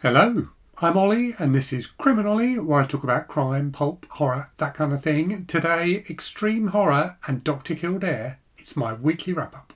Hello, I'm Ollie and this is CriminOlly, where I talk about crime, pulp, horror, that kind of thing. Today, extreme horror and Dr. Kildare. It's my weekly wrap-up.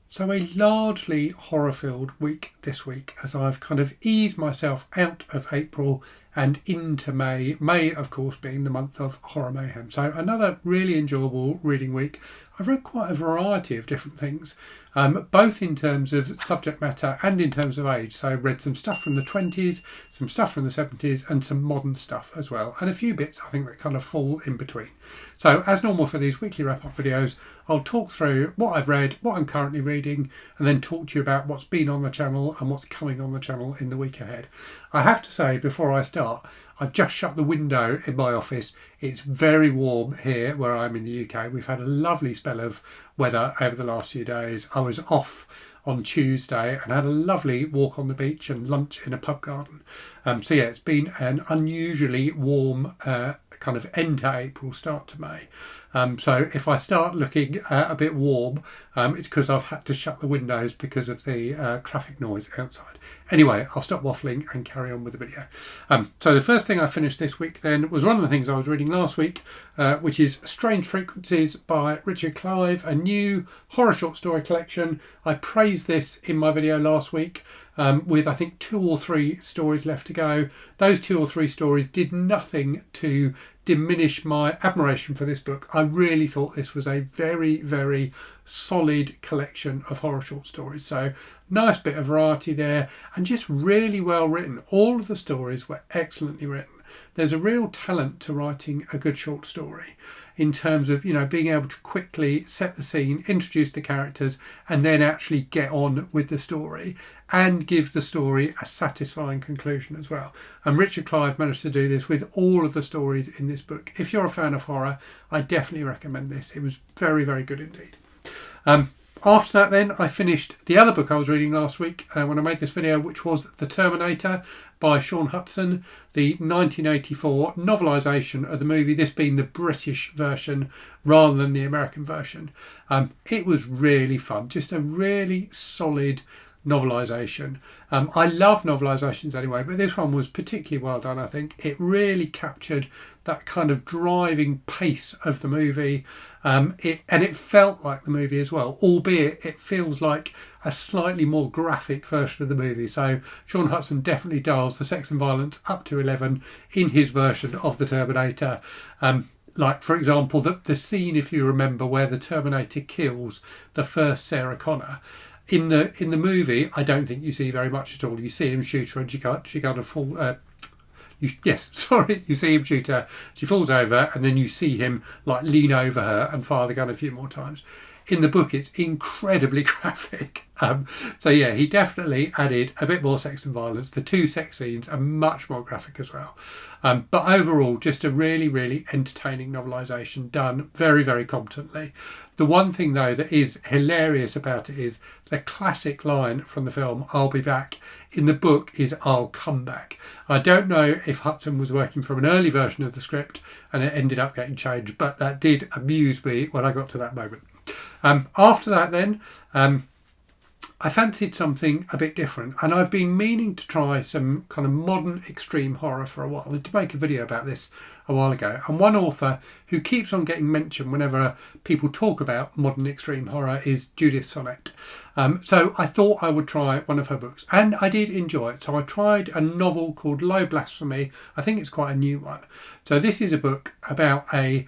So a largely horror-filled week this week as I've kind of eased myself out of April and into May. May, of course, being the month of Horror Mayhem. So another really enjoyable reading week. I've read quite a variety of different things, both in terms of subject matter and in terms of age. So I read some stuff from the 20s, some stuff from the 70s and some modern stuff as well. And a few bits I think that kind of fall in between. So as normal for these weekly wrap-up videos, I'll talk through what I've read, what I'm currently reading, and then talk to you about what's been on the channel and what's coming on the channel in the week ahead. I have to say, before I start, I've just shut the window in my office. It's very warm here where I'm in the UK. We've had a lovely spell of weather over the last few days. I was off on Tuesday and had a lovely walk on the beach and lunch in a pub garden. So yeah, it's been an unusually warm kind of end to April, start to May. So if I start looking a bit warm, it's because I've had to shut the windows because of the traffic noise outside. Anyway, I'll stop waffling and carry on with the video. So the first thing I finished this week then was one of the things I was reading last week, which is Strange Frequencies by Richard Clive, a new horror short story collection. I praised this in my video last week. With I think 2 or 3 stories left to go. Those 2 or 3 stories did nothing to diminish my admiration for this book. I really thought this was a very, very solid collection of horror short stories. So nice bit of variety there and just really well written. All of the stories were excellently written. There's a real talent to writing a good short story in terms of, being able to quickly set the scene, introduce the characters, and then actually get on with the story and give the story a satisfying conclusion as well. And Richard Clive managed to do this with all of the stories in this book. If you're a fan of horror, I definitely recommend this. It was very, very good indeed. After that then, I finished the other book I was reading last week when I made this video, which was The Terminator by Shaun, the 1984 novelisation of the movie, this being the British version rather than the American version. It was really fun, just a really solid novelisation. I love novelisations anyway, but this one was particularly well done, I think. It really captured that kind of driving pace of the movie. It felt like the movie as well, albeit it feels like a slightly more graphic version of the movie. So Shaun Hutson definitely dials the sex and violence up to 11 in his version of the Terminator. Like, for example, the scene, if you remember, where the Terminator kills the first Sarah Connor. In the movie, I don't think you see very much at all. You see him shoot her and she kind of fall... you see him shoot her, she falls over, and then you see him like lean over her and fire the gun a few more times. In the book, it's incredibly graphic. So yeah, he definitely added a bit more sex and violence. The 2 sex scenes are much more graphic as well. But overall, just a really, really entertaining novelisation done very, very competently. The one thing, though, that is hilarious about it is the classic line from the film, "I'll be back." In the book is "I'll come back." I don't know if Hutson was working from an early version of the script and it ended up getting changed, but that did amuse me when I got to that moment. After that then, I fancied something a bit different, and I've been meaning to try some kind of modern extreme horror for a while. I did make a video about this a while ago, and one author who keeps on getting mentioned whenever people talk about modern extreme horror is Judith Sonnett. So I thought I would try one of her books, and I did enjoy it. So I tried a novel called Blasphemy. I think it's quite a new one. So this is a book about a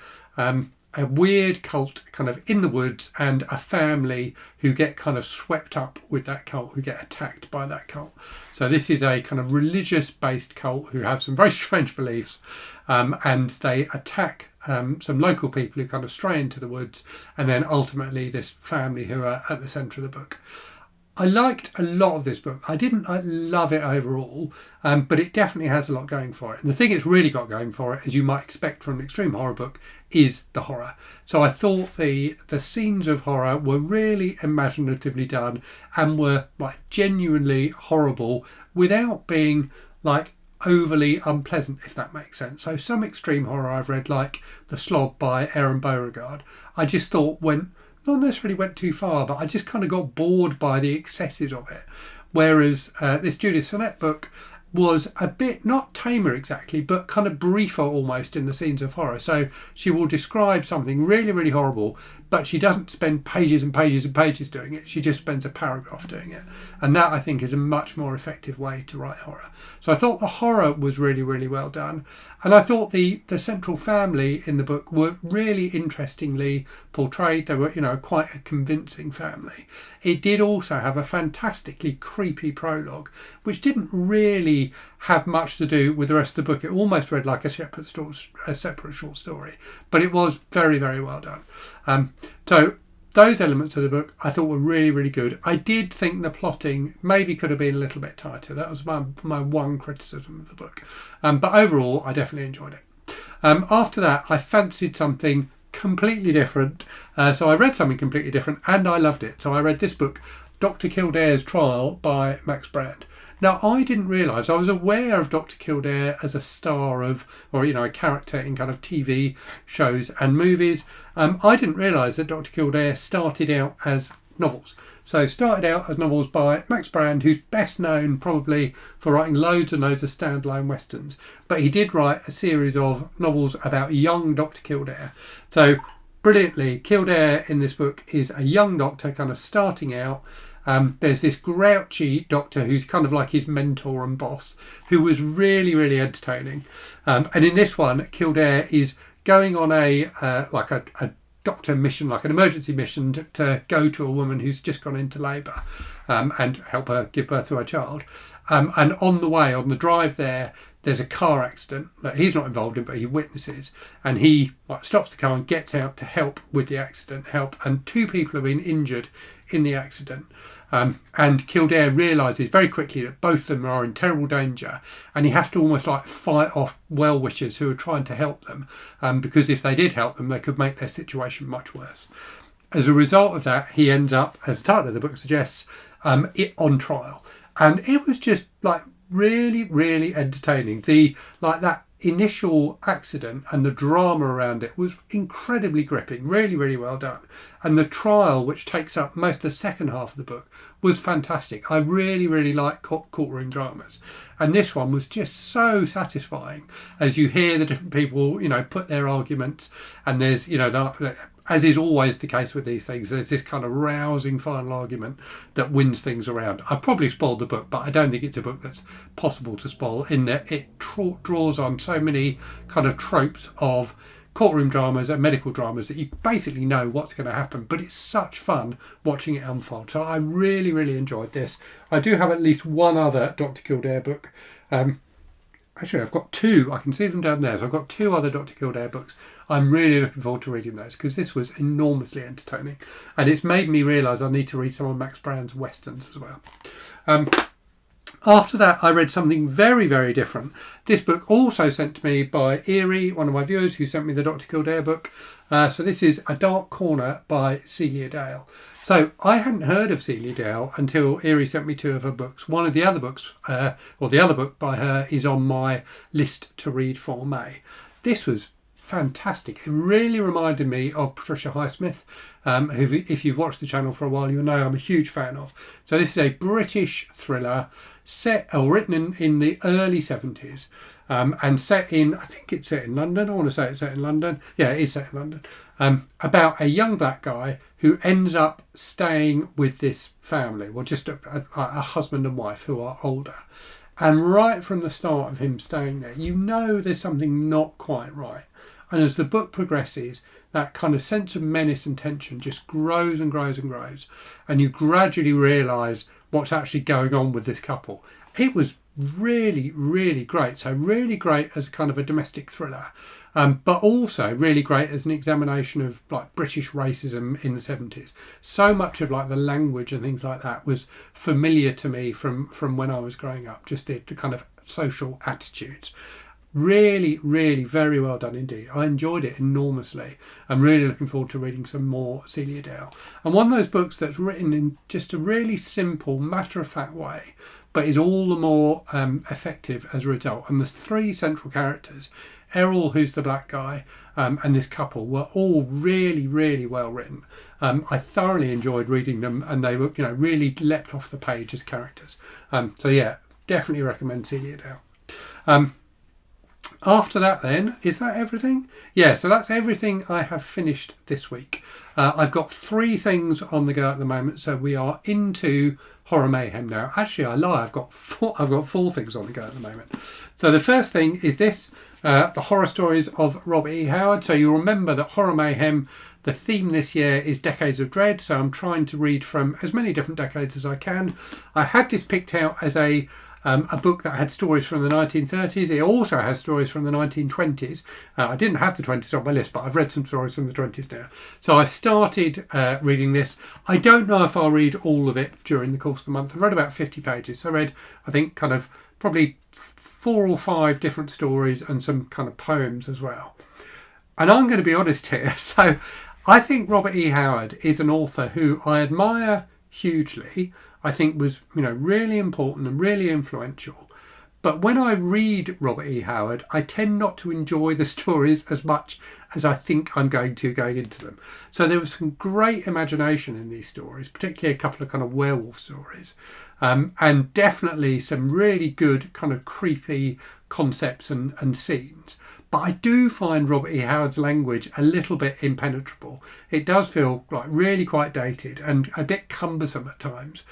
weird cult kind of in the woods and a family who get kind of swept up with that cult, who get attacked by that cult. So this is a kind of religious based cult who have some very strange beliefs, and they attack some local people who kind of stray into the woods, and then ultimately this family who are at the centre of the book. I liked a lot of this book. I didn't love it overall, but it definitely has a lot going for it. And the thing it's really got going for it, as you might expect from an extreme horror book, is the horror. So I thought the scenes of horror were really imaginatively done and were like genuinely horrible without being like overly unpleasant, if that makes sense. So some extreme horror I've read, like The Slob by Aaron Beauregard, I just thought not necessarily went too far, but I just kind of got bored by the excesses of it. Whereas this Judith Sonnett book was a bit, not tamer exactly, but kind of briefer almost in the scenes of horror. So she will describe something really, really horrible, but she doesn't spend pages and pages and pages doing it. She just spends a paragraph doing it. And that, I think, is a much more effective way to write horror. So I thought the horror was really, really well done. And I thought the central family in the book were really interestingly portrayed. They were, quite a convincing family. It did also have a fantastically creepy prologue, which didn't really have much to do with the rest of the book. It almost read like a separate short story, but it was very, very well done. So those elements of the book I thought were really, really good. I did think the plotting maybe could have been a little bit tighter. That was my one criticism of the book. But overall, I definitely enjoyed it. After that, I fancied something completely different. So I read something completely different and I loved it. So I read this book, Dr. Kildairs Trial by Max Brand. Now, I didn't realise, I was aware of Dr. Kildare as a star a character in kind of TV shows and movies. I didn't realise that Dr. Kildare started out as novels. So started out as novels by Max Brand, who's best known probably for writing loads and loads of standalone westerns. But he did write a series of novels about young Dr. Kildare. So brilliantly, Kildare in this book is a young doctor kind of starting out. There's this grouchy doctor who's kind of like his mentor and boss, who was really, really entertaining. And in this one, Kildare is going on a doctor mission, like an emergency mission to go to a woman who's just gone into labour and help her give birth to her child. And on the way, on the drive there's a car accident that he's not involved in, but he witnesses. And he stops the car and gets out to help with the accident, and 2 people have been injured in the accident. And Kildare realises very quickly that both of them are in terrible danger, and he has to almost fight off well-wishers who are trying to help them, because if they did help them, they could make their situation much worse. As a result of that, he ends up, as the title of the book suggests, on trial. And it was just really, really entertaining. That initial accident and the drama around it was incredibly gripping, really, really well done. And the trial, which takes up most of the second half of the book, was fantastic. I really, really like courtroom dramas. And this one was just so satisfying as you hear the different people, put their arguments. And there's, as is always the case with these things, there's this kind of rousing final argument that wins things around. I probably spoiled the book, but I don't think it's a book that's possible to spoil, in that it draws on so many kind of tropes of courtroom dramas and medical dramas that you basically know what's going to happen, but it's such fun watching it unfold. So I really, really enjoyed this. I do have at least one other Dr. Kildare book. Actually, I've got 2. I can see them down there. So I've got 2 other Dr. Kildare books. I'm really looking forward to reading those because this was enormously entertaining. And it's made me realise I need to read some of Max Brand's westerns as well. After that, I read something very, very different. This book also sent to me by Eerie, one of my viewers who sent me the Dr. Kildare book. So this is A Dark Corner by Celia Dale. So I hadn't heard of Celia Dale until Eerie sent me 2 of her books. One of the other books, the other book by her, is on my list to read for May. This was fantastic. It really reminded me of Patricia Highsmith, who, if you've watched the channel for a while, you'll know I'm a huge fan of. So this is a British thriller written in the early 70s, and set in, I think it's set in London. I want to say it's set in London. Yeah, it is set in London. About a young black guy who ends up staying with this family, well, just a husband and wife who are older. And right from the start of him staying there, there's something not quite right. And as the book progresses, that kind of sense of menace and tension just grows and grows and grows. And you gradually realise what's actually going on with this couple. It was really, really great. So really great as a kind of a domestic thriller. But also really great as an examination of British racism in the 70s. So much of the language and things like that was familiar to me from when I was growing up, just the kind of social attitudes. Really, really very well done indeed. I enjoyed it enormously. I'm really looking forward to reading some more Celia Dale. And one of those books that's written in just a really simple, matter-of-fact way, but is all the more effective as a result. And there's 3 central characters. Errol, who's the black guy, and this couple were all really, really well written. I thoroughly enjoyed reading them, and they were, really leapt off the page as characters. So yeah, definitely recommend Celia Dow. After that then, is that everything? Yeah, so that's everything I have finished this week. I've got 3 things on the go at the moment, so we are into Horror Mayhem now. Actually, I lie, I've got 4 things on the go at the moment. So the first thing is this, the horror stories of Robert E. Howard. So you'll remember that Horror Mayhem, the theme this year is Decades of Dread, so I'm trying to read from as many different decades as I can. I had this picked out as a book that had stories from the 1930s. It also has stories from the 1920s. I didn't have the 20s on my list, but I've read some stories from the 20s now. So I started reading this. I don't know if I'll read all of it during the course of the month. I've read about 50 pages. So I read, I think, kind of probably 4 or 5 different stories and some kind of poems as well. And I'm going to be honest here. So I think Robert E. Howard is an author who I admire hugely. I think was, really important and really influential. But when I read Robert E. Howard, I tend not to enjoy the stories as much as I think I'm going into them. So there was some great imagination in these stories, particularly a couple of kind of werewolf stories. And definitely some really good kind of creepy concepts and scenes. But I do find Robert E. Howard's language a little bit impenetrable. It does feel like really quite dated and a bit cumbersome at times.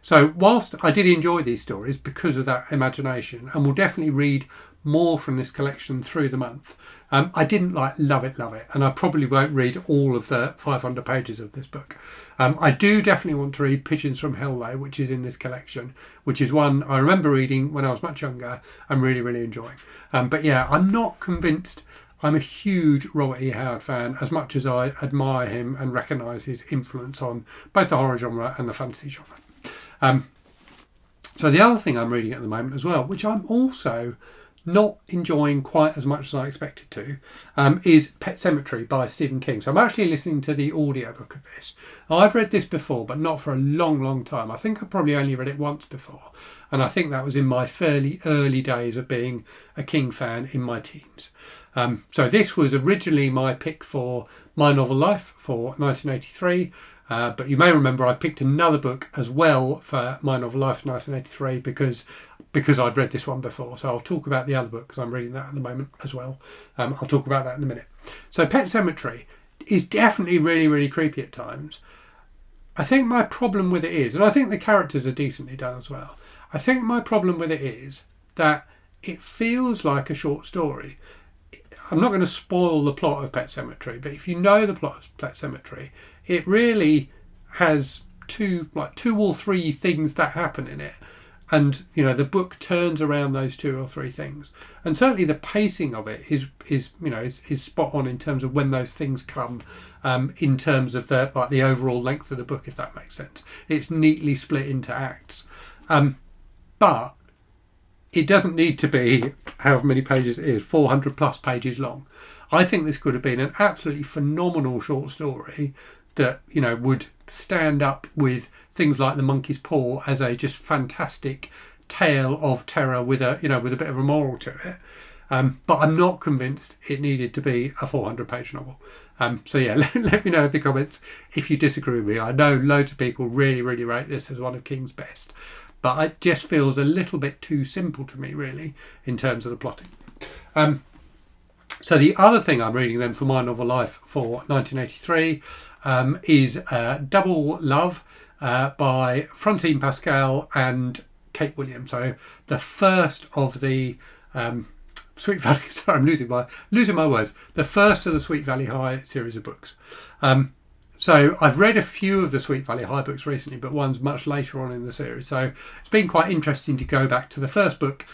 So whilst I did enjoy these stories because of that imagination, and will definitely read more from this collection through the month, I didn't love it, and I probably won't read all of the 500 pages of this book. I do definitely want to read Pigeons from Hell though, which is in this collection, which is one I remember reading when I was much younger and really, really enjoying. But yeah, I'm not convinced I'm a huge Robert E. Howard fan, as much as I admire him and recognise his influence on both the horror genre and the fantasy genre. So the other thing I'm reading at the moment as well, which I'm also not enjoying quite as much as I expected to, is Pet Sematary by Stephen King. So I'm actually listening to the audiobook of this. I've read this before, but not for a long, long time. I think I probably only read it once before. And I think that was in my fairly early days of being a King fan in my teens. So this was originally my pick for My Novel Life for 1983. But you may remember I picked another book as well for My Novel Life in 1983 because I'd read this one before. So I'll talk about the other book because I'm reading that at the moment as well. I'll talk about that in a minute. So Pet Sematary is definitely really, really creepy at times. I think my problem with it is, and I think the characters are decently done as well, I think my problem with it is that it feels like a short story. I'm not going to spoil the plot of Pet Sematary, but if you know the plot of Pet Sematary, it really has two or three things that happen in it. And, the book turns around those 2 or 3 things. And certainly the pacing of it is spot on in terms of when those things come, in terms of the overall length of the book, if that makes sense. It's neatly split into acts. But it doesn't need to be however many pages it is, 400 plus pages long. I think this could have been an absolutely phenomenal short story that, would stand up with things like The Monkey's Paw as a just fantastic tale of terror with a bit of a moral to it. But I'm not convinced it needed to be a 400-page novel. So yeah, let me know in the comments if you disagree with me. I know loads of people really, really rate this as one of King's best. But it just feels a little bit too simple to me, really, in terms of the plotting. So the other thing I'm reading then for My Novel Life for 1983 is Double Love by Francine, Pascal and Kate Williams. So the first of the Sweet Valley... Sorry, I'm losing my words. The first of the Sweet Valley High series of books. So I've read a few of the Sweet Valley High books recently, but one's much later on in the series. So it's been quite interesting to go back to the first book,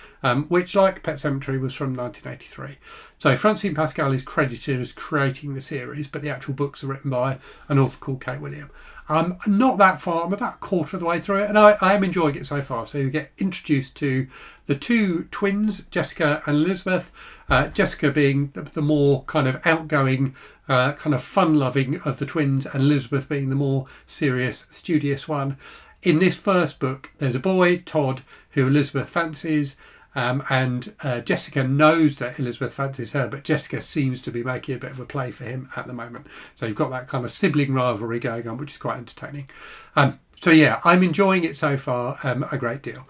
which, like Pet Sematary, was from 1983. So Francine Pascal is credited as creating the series, but the actual books are written by an author called Kate Williams. I'm not that far. I'm about a quarter of the way through it, and I am enjoying it so far. So you get introduced to the 2 twins, Jessica and Elizabeth. Jessica being the more kind of outgoing, kind of fun-loving of the twins, and Elizabeth being the more serious, studious one. in this first book, there's a boy, Todd, who Elizabeth fancies, and Jessica knows that Elizabeth fancies her, but Jessica seems to be making a bit of a play for him at the moment. So you've got that kind of sibling rivalry going on, which is quite entertaining. So yeah, I'm enjoying it so far a great deal.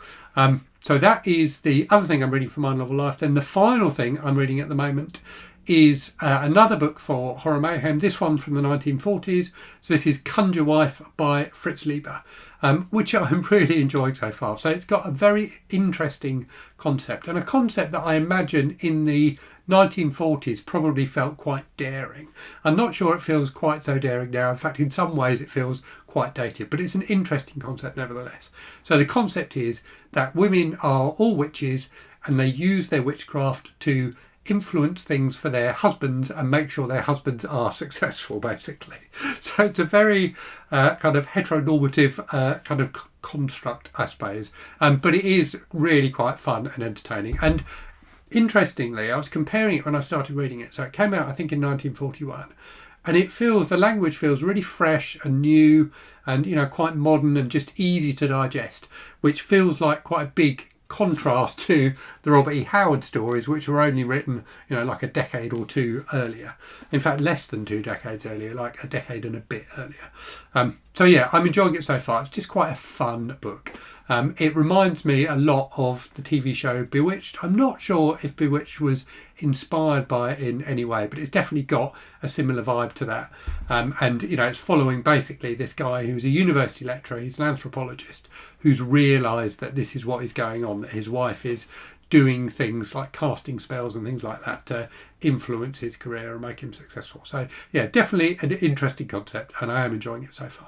So that is the other thing I'm reading for My Novel Life. Then the final thing I'm reading at the moment is another book for Horror Mayhem, this one from the 1940s. So this is Conjure Wife by Fritz Leiber, which I'm really enjoying so far. So it's got a very interesting concept, and a concept that I imagine in the 1940s probably felt quite daring. I'm not sure it feels quite so daring now. In fact, in some ways it feels quite dated, but it's an interesting concept nevertheless. So the concept is that women are all witches, and they use their witchcraft to influence things for their husbands and make sure their husbands are successful, basically. So it's a very kind of heteronormative kind of construct, I suppose. But it is really quite fun and entertaining. And interestingly, I was comparing it when I started reading it. So it came out, I think, in 1941. And the language feels really fresh and new and, you know, quite modern and just easy to digest, which feels like quite a big contrast to the Robert E. Howard stories, which were only written, you know, like a decade or two earlier. In fact, less than 2 decades earlier, like a decade and a bit earlier. So yeah, I'm enjoying it so far. It's just quite a fun book. It reminds me a lot of the TV show Bewitched. I'm not sure if Bewitched was inspired by it in any way, but it's definitely got a similar vibe to that. And, you know, it's following basically this guy who's a university lecturer, he's an anthropologist, who's realised that this is what is going on, that his wife is doing things like casting spells and things like that to influence his career and make him successful. So, yeah, definitely an interesting concept, and I am enjoying it so far.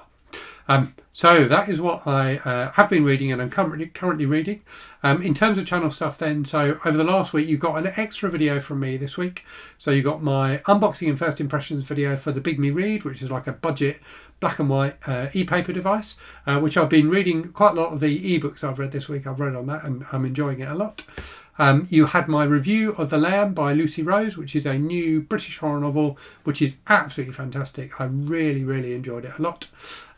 So that is what I have been reading and I'm currently reading. In terms of channel stuff then, so over the last week you got an extra video from me this week. So you got my unboxing and first impressions video for the Big Me Read, which is like a budget black and white e-paper device, which I've been reading quite a lot of the ebooks I've read this week. I've read on that and I'm enjoying it a lot. You had my review of The Lamb by Lucy Rose, which is a new British horror novel, which is absolutely fantastic. I really, really enjoyed it a lot.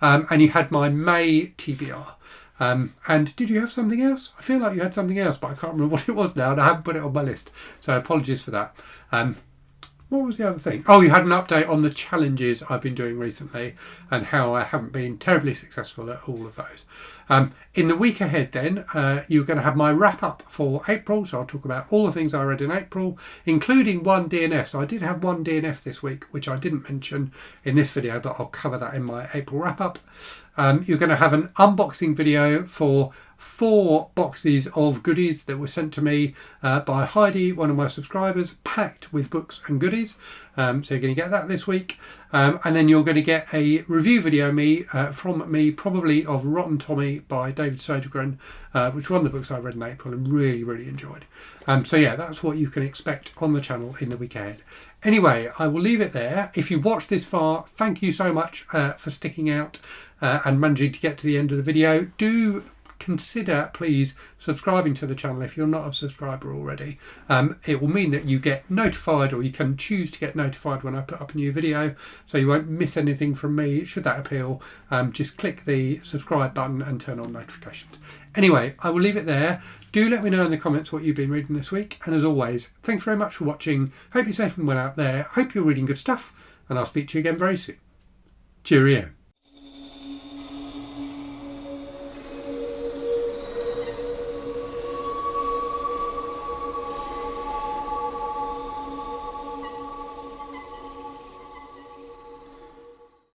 And you had my May TBR. And did you have something else? I feel like you had something else, but I can't remember what it was now, and I haven't put it on my list. So apologies for that. What was the other thing? Oh, you had an update on the challenges I've been doing recently and how I haven't been terribly successful at all of those. In the week ahead then, you're going to have my wrap up for April. So I'll talk about all the things I read in April, including one DNF. So I did have one DNF this week, which I didn't mention in this video, but I'll cover that in my April wrap up. You're going to have an unboxing video for 4 boxes of goodies that were sent to me by Heidi, one of my subscribers, packed with books and goodies. So you're going to get that this week. And then you're going to get a review video from me, probably of Rotten Tommy by David Sodergren, which is one of the books I read in April and really, really enjoyed. So yeah, that's what you can expect on the channel in the week ahead. Anyway, I will leave it there. If you watched this far, thank you so much for sticking out and managing to get to the end of the video. Do consider please subscribing to the channel if you're not a subscriber already. It will mean that you get notified, or you can choose to get notified when I put up a new video, so you won't miss anything from me should that appeal. Just click the subscribe button and turn on notifications. Anyway, I will leave it there. Do let me know in the comments what you've been reading this week, and as always, thanks very much for watching. Hope you're safe and well out there. Hope you're reading good stuff, and I'll speak to you again very soon. Cheerio.